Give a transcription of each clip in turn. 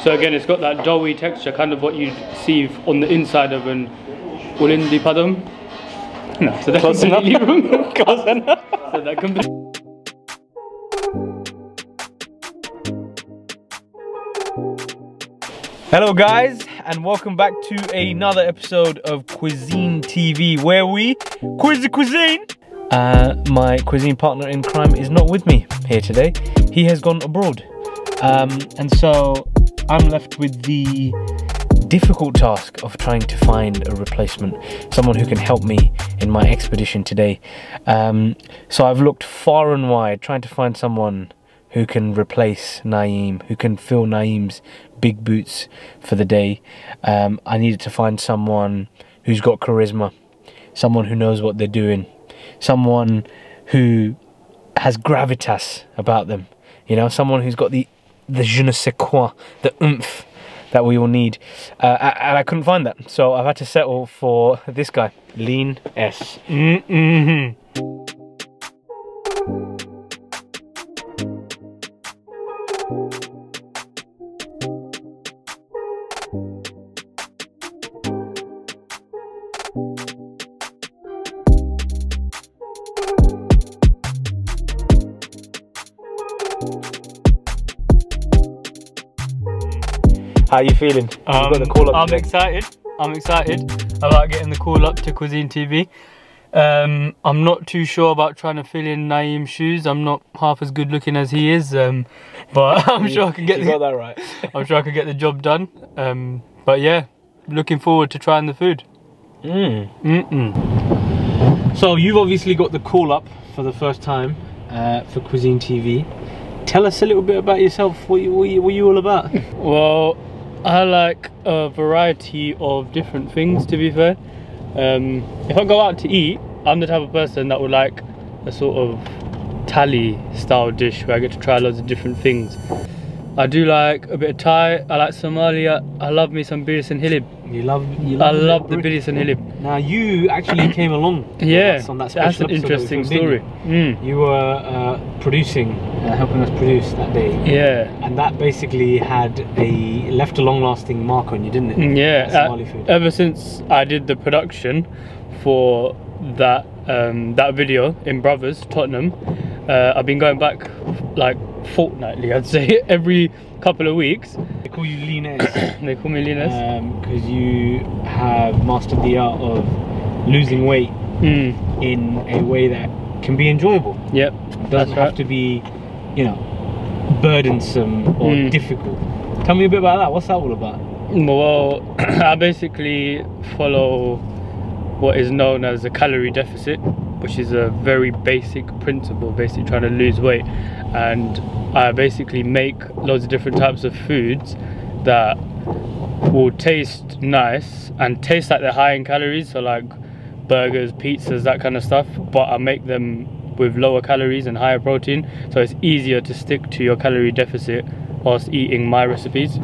So again, it's got that doughy texture, kind of what you'd see on the inside of an Ulunthu padam. No, so that's close enough. Close enough. So that completely. Hello guys, and welcome back to another episode of Cuisine TV, where we quiz the cuisine. My cuisine partner in crime is not with me here today. He has gone abroad, and so I'm left with the difficult task of trying to find a replacement, someone who can help me in my expedition today. So I've looked far and wide trying to find someone who can replace Naeem, who can fill Naeem's big boots for the day. I needed to find someone who's got charisma, someone who knows what they're doing, someone who has gravitas about them, you know, someone who's got the je ne sais quoi, the oomph that we all need. And I couldn't find that, so I've had to settle for this guy, Lean S. How are you feeling? Got the call up I'm excited about getting the call up to Cuisine TV. I'm not too sure about trying to fill in Naeem's shoes. I'm not half as good looking as he is, but I'm sure I can get got that right. I'm sure I can get the job done. But yeah, looking forward to trying the food. So you've obviously got the call up for the first time for Cuisine TV. Tell us a little bit about yourself. What you all about? Well, I like a variety of different things, to be fair. If I go out to eat, I'm the type of person that would like a sort of thali style dish where I get to try loads of different things. I do like a bit of Thai, I like Somalia, I love me some biris and hilib. I love the biris and hilib. Now you actually came along on that special that's an interesting story. You were helping us produce that day. Yeah. And that basically left a long-lasting mark on you, didn't it? Yeah. Somali food. Ever since I did the production for that video in Brothers, Tottenham, I've been going back like fortnightly, I'd say, every couple of weeks. They call you Lean S. They call me Lean S. Because you have mastered the art of losing weight in a way that can be enjoyable. Yep. It doesn't have to be, you know, burdensome or difficult. Tell me a bit about that. What's that all about? Well, I basically follow what is known as a calorie deficit, which is a very basic principle, basically trying to lose weight. And I basically make loads of different types of foods that will taste nice and taste like they're high in calories, so like burgers, pizzas, that kind of stuff, but I make them with lower calories and higher protein, so it's easier to stick to your calorie deficit whilst eating my recipes.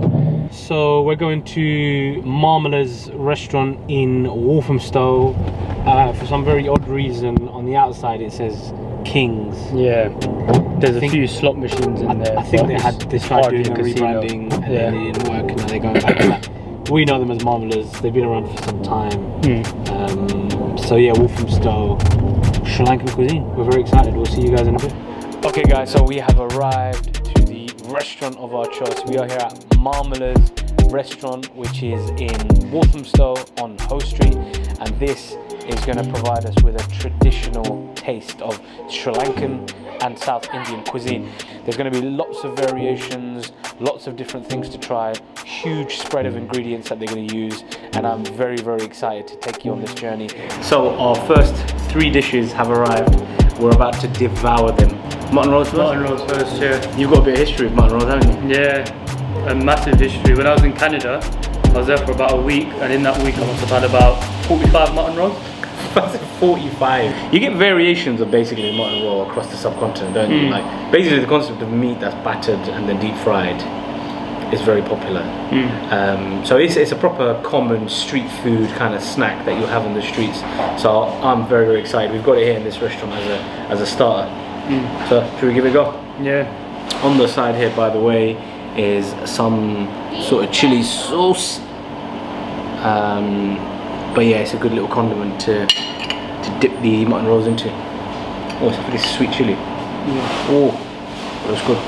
So we're going to Mamalas restaurant in Walthamstow. For some very odd reason, on the outside it says Kings. Yeah, there's a few slot machines in there. I think they tried doing a rebranding and then it didn't work, and now they're going back to that. We know them as Mamalas. They've been around for some time. So yeah, Walthamstow, Sri-Lankan cuisine. We're very excited. We'll see you guys in a bit. Okay guys, so we have arrived to the restaurant of our choice. We are here at Mamalas restaurant, which is in Walthamstow on Hoe Street, and this is going to provide us with a traditional taste of Sri Lankan and South Indian cuisine. There's going to be lots of variations, lots of different things to try, huge spread of ingredients that they're going to use, and I'm very, very excited to take you on this journey. So our first 3 dishes have arrived. We're about to devour them. Mutton rolls first? Mutton rolls first, yeah. You've got a bit of history with mutton rolls, haven't you? Yeah, a massive history. When I was in Canada, I was there for about a week, and in that week I must have had about 45 mutton rolls. 45. You get variations of basically mutton roll across the subcontinent, don't you? Like basically the concept of meat that's battered and then deep fried is very popular. So it's a proper common street food kind of snack that you'll have on the streets. So I'm very, very excited. We've got it here in this restaurant as a starter. So should we give it a go? Yeah. On the side here, by the way, is some sort of chili sauce. But yeah, it's a good little condiment to dip the mutton rolls into. Oh, it's a pretty sweet chili. Yeah. Oh, looks good.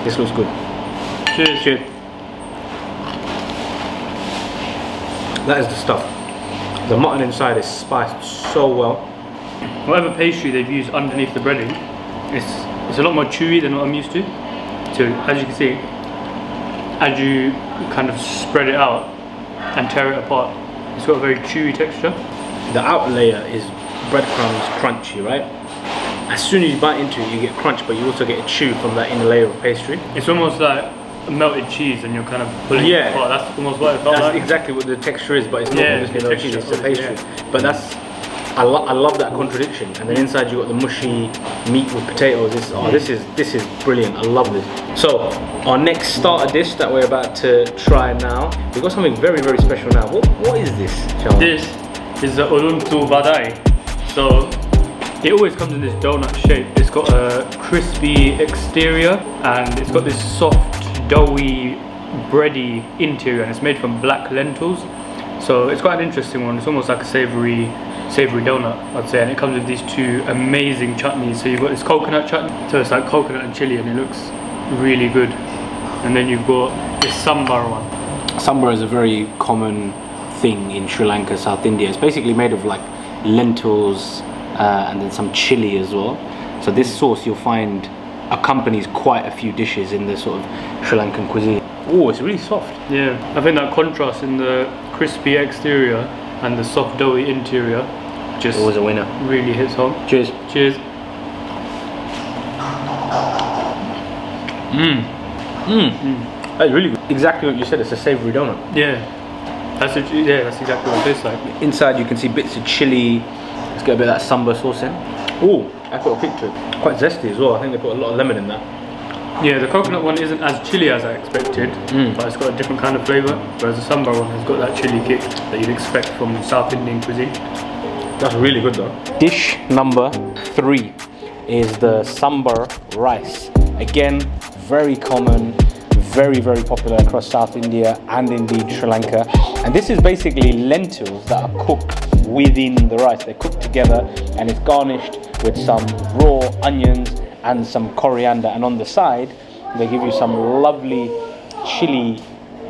This looks good. Cheers. Cheers. That is the stuff. The mutton inside is spiced so well. Whatever pastry they've used underneath the breading, it's a lot more chewy than what I'm used to. So as you can see, as you kind of spread it out and tear it apart, it's got a very chewy texture. The outer layer is breadcrumbs crunchy, right? As soon as you bite into it, you get crunch, but you also get a chew from that inner layer of pastry. It's almost like melted cheese, and you're kind of pulling it apart. That's almost what it felt like. That's exactly what the texture is, but it's not obviously melted cheese, it's the pastry. Yeah. But that's, I love that contradiction. And then inside you got the mushy meat with potatoes. This is brilliant. I love this. So our next starter dish that we're about to try now, we've got something very, very special now. What is this, Sean? This is the Ulunthu Vadai. So it always comes in this donut shape. It's got a crispy exterior and it's got this soft, doughy, bready interior, and it's made from black lentils. So it's quite an interesting one. It's almost like a savoury donut, I'd say, and it comes with these two amazing chutneys. So you've got this coconut chutney, so it's like coconut and chili, and it looks really good. And then you've got this sambar one. Sambar is a very common thing in Sri Lanka, South India. It's basically made of like lentils and then some chili as well. So this sauce you'll find accompanies quite a few dishes in the sort of Sri Lankan cuisine. Oh, it's really soft. Yeah, I think that contrast in the crispy exterior and the soft doughy interior just always a winner. Really hits home. Cheers. Cheers. That's really good. Exactly what you said. It's a savoury donut. Yeah, that's exactly what it tastes like. Inside you can see bits of chili. Let's get a bit of that sambar sauce in. Oh, I've got a picture. Quite zesty as well. I think they put a lot of lemon in that. Yeah, the coconut one isn't as chilly as I expected, but it's got a different kind of flavour, whereas the sambar one has got that chilli kick that you'd expect from South Indian cuisine. That's really good though. Dish number 3 is the Sambar Rice. Again, very common, very, very popular across South India and indeed Sri Lanka. And this is basically lentils that are cooked within the rice. They're cooked together and it's garnished with some raw onions and some coriander, and on the side they give you some lovely chili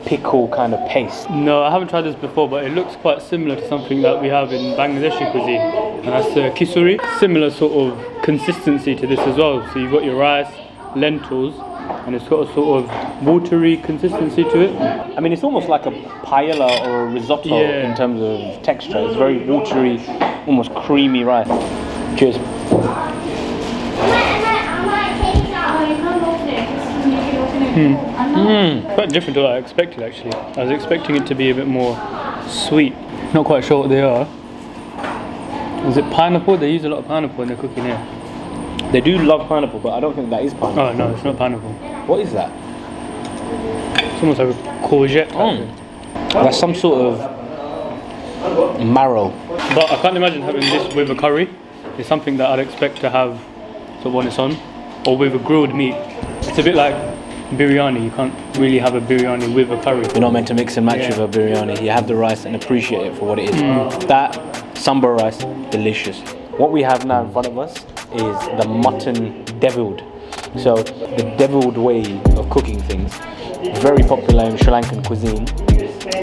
pickle kind of paste. No, I haven't tried this before, but it looks quite similar to something that we have in Bangladeshi cuisine, and that's Kizine. Similar sort of consistency to this as well. So you've got your rice, lentils, and it's got a sort of watery consistency to it. I mean, it's almost like a paella or a risotto in terms of texture. It's very watery, almost creamy rice. Cheers. Quite different to what I expected actually. I was expecting it to be a bit more sweet. Not quite sure what they are. Is it pineapple? They use a lot of pineapple in their cooking here. They do love pineapple, but I don't think that is pineapple. Oh no, it's not pineapple. What is that? It's almost like a courgette. That's some sort of marrow. But I can't imagine having this with a curry. It's something that I'd expect to have sort of when it's on, or with a grilled meat. It's a bit like biryani. You can't really have a biryani with a curry. You're not meant to mix and match with a biryani. You have the rice and appreciate it for what it is. That sambar rice, delicious. What we have now in front of us is the mutton devilled. So the devilled way of cooking things, very popular in Sri Lankan cuisine,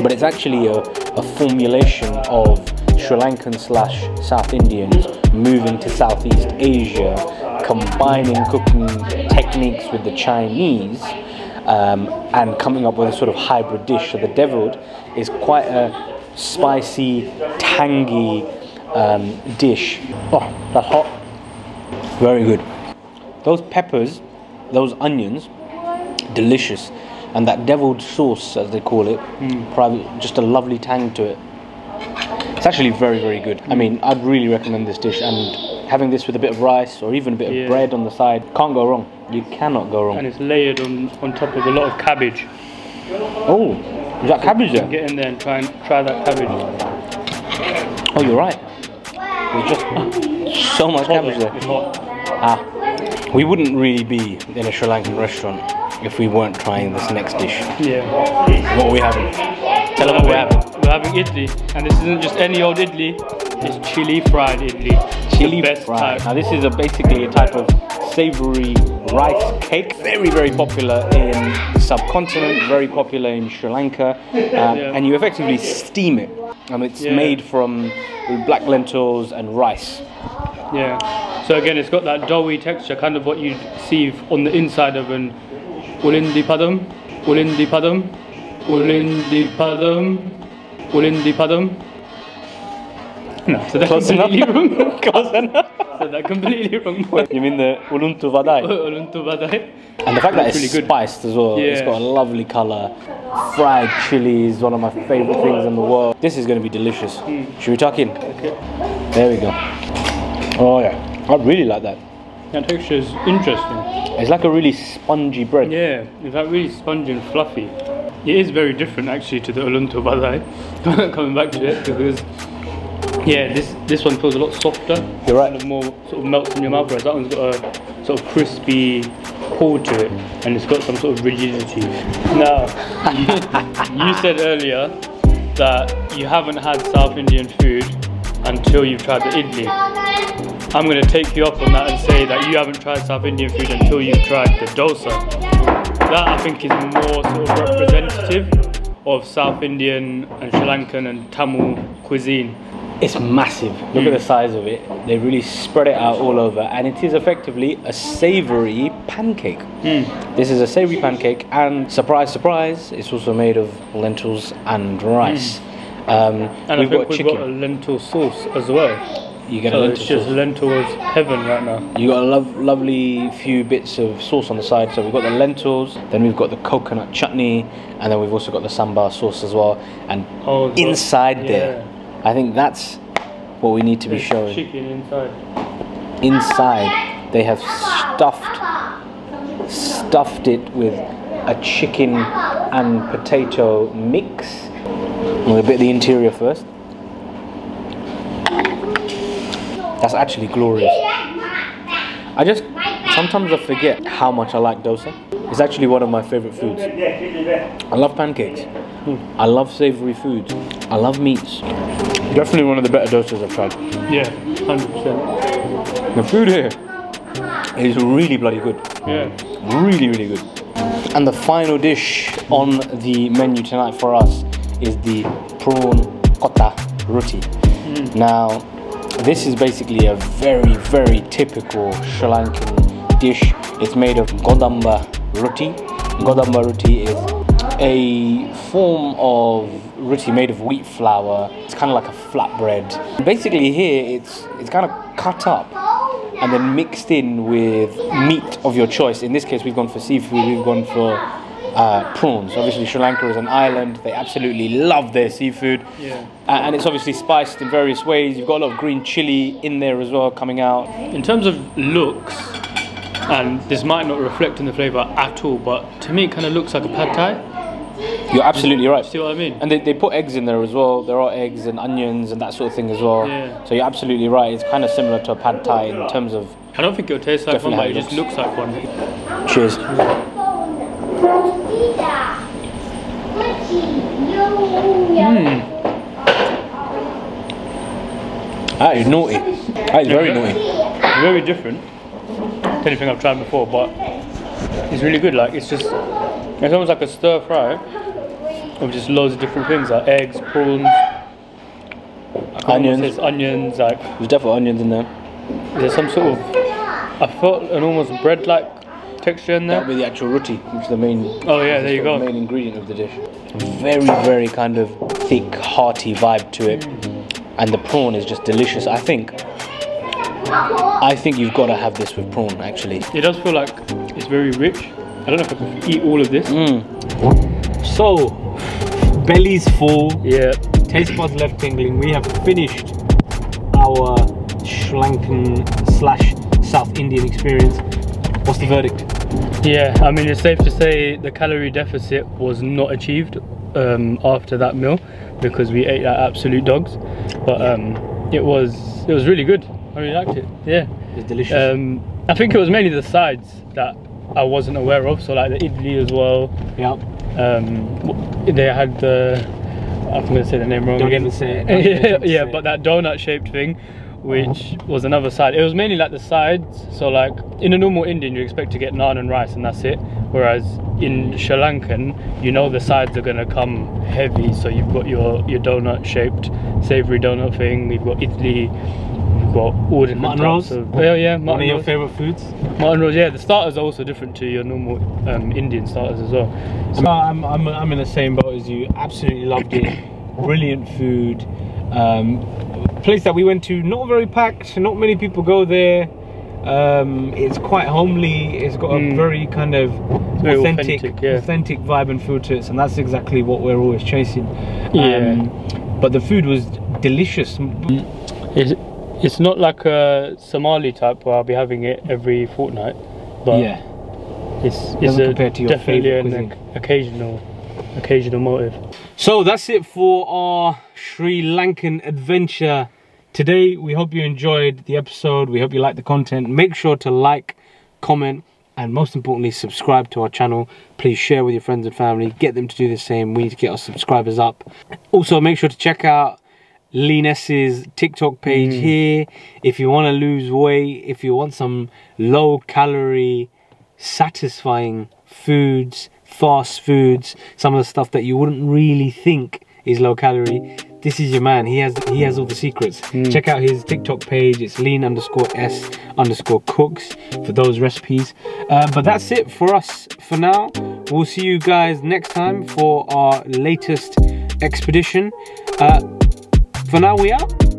but it's actually a formulation of Sri Lankan / South Indians moving to Southeast Asia, combining cooking techniques with the Chinese, and coming up with a sort of hybrid dish. So the devilled is quite a spicy, tangy dish. Oh, that's hot. Very good. Those peppers, those onions, delicious. And that devilled sauce, as they call it, just a lovely tang to it. It's actually very, very good. I mean, I'd really recommend this dish, and having this with a bit of rice or even a bit of bread on the side, can't go wrong. You cannot go wrong. And it's layered on top of a lot of cabbage. Oh, is that cabbage there? Get in there and try that cabbage. Oh, you're right. There's just so much cabbage there. It's hot. We wouldn't really be in a Sri Lankan restaurant if we weren't trying this next dish. Yeah. What are we having? Tell them what we're having. We're having idli, and this isn't just any old idli. It's chili fried idli. Chili fried. Now this is basically a type of savoury rice cake. Very, very popular in the subcontinent. Very popular in Sri Lanka. And you effectively steam it. It's made from black lentils and rice. Yeah. So again, it's got that doughy texture, kind of what you'd see on the inside of an Ulunthu padam, Ulunthu padam, Ulunthu padam, Ulunthu padam. No, so that's completely wrong. Close enough. So that's completely wrong. You mean the Ulunthu Vadai? Ulunthu Vadai. And the fact that it's really good. spiced as well. It's got a lovely colour. Fried chili is one of my favourite things in the world. This is going to be delicious. Should we tuck in? Okay. There we go. Oh yeah, I really like that. That texture is interesting. It's like a really spongy bread. Yeah, it's like really spongy and fluffy. It is very different actually to the Ulunthu Vadai. Coming back to it, because this one feels a lot softer. You're right. Kind of more sort of melts in your mouth, whereas that one's got a sort of crispy core to it, and it's got some sort of rigidity. Now, you said earlier that you haven't had South Indian food until you've tried the idli. I'm going to take you up on that and say that you haven't tried South Indian food until you've tried the dosa. That I think is more sort of representative of South Indian and Sri Lankan and Tamil cuisine. It's massive. Look at the size of it. They really spread it out all over, and it is effectively a savoury pancake. This is a savoury pancake, and surprise, surprise, it's also made of lentils and rice. And we've got a lentil sauce as well. You get so a lentil it's just sauce. lentils heaven right now. You got a lovely few bits of sauce on the side. So we've got the lentils, then we've got the coconut chutney, and then we've also got the sambar sauce as well. And inside there, I think that's what we need to be showing. Chicken inside. Inside, they have stuffed it with a chicken and potato mix. We'll a bit of the interior first. That's actually glorious. Sometimes I forget how much I like dosa. It's actually one of my favourite foods. I love pancakes. I love savoury foods. I love meats. Definitely one of the better dosas I've tried. Yeah, 100%. The food here is really bloody good. Yeah. Really, really good. And the final dish on the menu tonight for us is the prawn kothu roti. Now, this is basically a very, very typical Sri Lankan dish. It's made of godamba roti. Godamba roti is a form of roti made of wheat flour. It's kind of like a flatbread. Basically here, it's kind of cut up and then mixed in with meat of your choice. In this case, we've gone for seafood. We've gone for prawns. Obviously, Sri Lanka is an island. They absolutely love their seafood. Yeah. And it's obviously spiced in various ways. You've got a lot of green chili in there as well coming out. In terms of looks, and this might not reflect in the flavour at all, but to me it kind of looks like a pad thai. You're absolutely right. See what I mean? And they put eggs in there as well. There are eggs and onions and that sort of thing as well. Yeah. So you're absolutely right. It's kind of similar to a pad thai in terms of... I don't think it'll taste like one, but it just looks like one. Cheers. That is naughty. That is very naughty. Very different to anything I've tried before, but it's really good. Like, it's almost like a stir fry of just loads of different things, like eggs, prawns, onions. Onions, like There's definitely onions in there. there's some sort of, I felt an almost bread-like texture in there. That would be the actual roti, which is the main. Oh yeah, there you go. The main ingredient of the dish. Very, very kind of thick, hearty vibe to it, and the prawn is just delicious. I think you've got to have this with prawn. Actually, It does feel like it's very rich. I don't know if I can eat all of this. So, belly's full. Yeah. Taste buds left tingling. We have finished our Sri Lankan / South Indian experience. What's the verdict? Yeah, I mean, it's safe to say the calorie deficit was not achieved after that meal, because we ate like absolute dogs. But it was really good. I really liked it. Yeah, It's delicious. I think it was mainly the sides that I wasn't aware of. So like the idli as well. Yeah. They had the, I'm gonna say the name wrong. Don't even say it. Yeah, but that donut shaped thing, which was another side. It was mainly like the sides. So like in a normal Indian, you expect to get naan and rice and that's it. Whereas in Sri Lankan, you know the sides are gonna come heavy. So you've got your donut shaped savoury donut thing. You've got idli. You've got all different mutton rolls. Yeah, mutton rolls. One of your favourite foods. Mutton rolls. Yeah, the starters are also different to your normal Indian starters as well. So I'm in the same boat as you. Absolutely loved it. Brilliant food. Place that we went to, not very packed. Not many people go there. It's quite homely. It's got a very kind of authentic vibe and feel to it, and that's exactly what we're always chasing. But the food was delicious. It's not like a Somali type where I'll be having it every fortnight, but it's definitely an occasional motive. So that's it for our Sri Lankan adventure today. We hope you enjoyed the episode. We hope you liked the content. Make sure to like, comment, and most importantly, subscribe to our channel. Please share with your friends and family. Get them to do the same. We need to get our subscribers up. Also, make sure to check out Linus's TikTok page here if you want to lose weight, if you want some low calorie satisfying foods, fast foods, some of the stuff that you wouldn't really think is low calorie. This is your man. He has all the secrets. Check out his TikTok page. It's lean_s_cooks for those recipes. But that's it for us for now. We'll see you guys next time for our latest expedition. For now, we out.